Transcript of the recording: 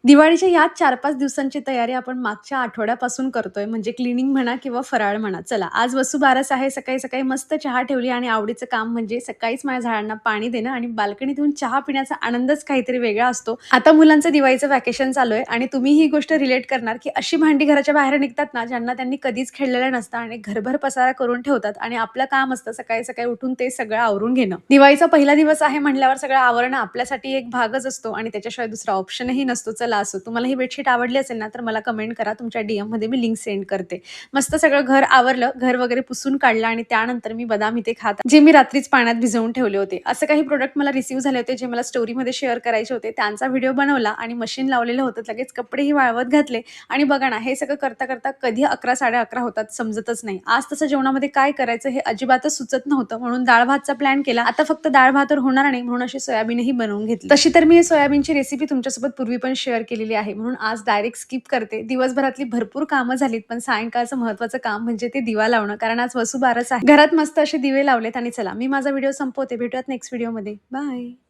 दिवाळीच्या या 4-5 दिवसांची तयारी आपण मागच्या आठवड्यापासून करतोय. म्हणजे क्लीनिंग म्हणा किंवा फराळ म्हणा. चला, आज वसुबारस आहे. सकाळी-सकाळी मस्त चहा ठेवली आणि आवडीचं काम म्हणजे सकाळीच माझ्या झाडांना पाणी देणं आणि बाल्कनीतून चहा पिण्याचा आनंदच काहीतरी वेगळा असतो. आता मुलांचं दिवाळीचं व्हॅकेशन चालू आहे आणि तुम्ही ही गोष्ट रिलेट करणार, की अशी भांडी घराच्या बाहेर निघतात ना, ज्यांना त्यांनी कधीच खेळलेलं नसतं आणि घरभर पसारा करून ठेवतात आणि आपलं काम असतं सकाळी-सकाळी उठून ते सगळं आवरून घेणं. दिवाळीचा पहिला दिवस आहे म्हटल्यावर सगळं आवरणं आपल्यासाठी एक भागच असतो आणि त्याच्याशिवाय दुसरा ऑप्शनही नसतो. चला असो, तुम्हाला ही बेडशीट आवडली असेल ना, तर मला कमेंट करा. तुमच्या डीएममध्ये मी लिंक सेंड करते. मस्त सगळं घर आवरलं, घर वगैरे पुसून काढलं आणि त्यानंतर मी बदाम इथे खात जे मी रात्रीच पाण्यात भिजवून ठेवले होते. असे काही प्रोडक्ट मला रिसीव्ह झाले होते, जे मला स्टोरीमध्ये शेअर करायचे होते. त्यांचा व्हिडिओ बनवला आणि मशीन लावलेलं होतं. लगेच कपडेही वाळवत घातले आणि बघा ना, हे सगळं करता-करता कधी 11, 11:30 होतात समजतच नाही. आज तसं जेवणामध्ये काय करायचं हे अजिबातच सुचत नव्हतं, म्हणून डाळ-भातचा प्लॅन केला. आता फक्त डाळ-भात होणार नाही, म्हणून अशी सोयाबीनही बनवून घेतली. तशी तर मी सोयाबीनची रेसिपी तुमच्यासोबत पूर्वी पण शेअर केलेली आहे, म्हणून आज डायरेक्ट स्किप करते. दिवसभरातली भरपूर कामं झालीत, पण सायंकाळचं महत्त्वाचं काम म्हणजे ते दिवा लावणं, कारण आज वसुबारस आहे. घरात मस्त असे दिवे लावलेत आणि चला, मी माझा व्हिडिओ संपवते. भेटूयात नेक्स्ट व्हिडिओमध्ये. बाय.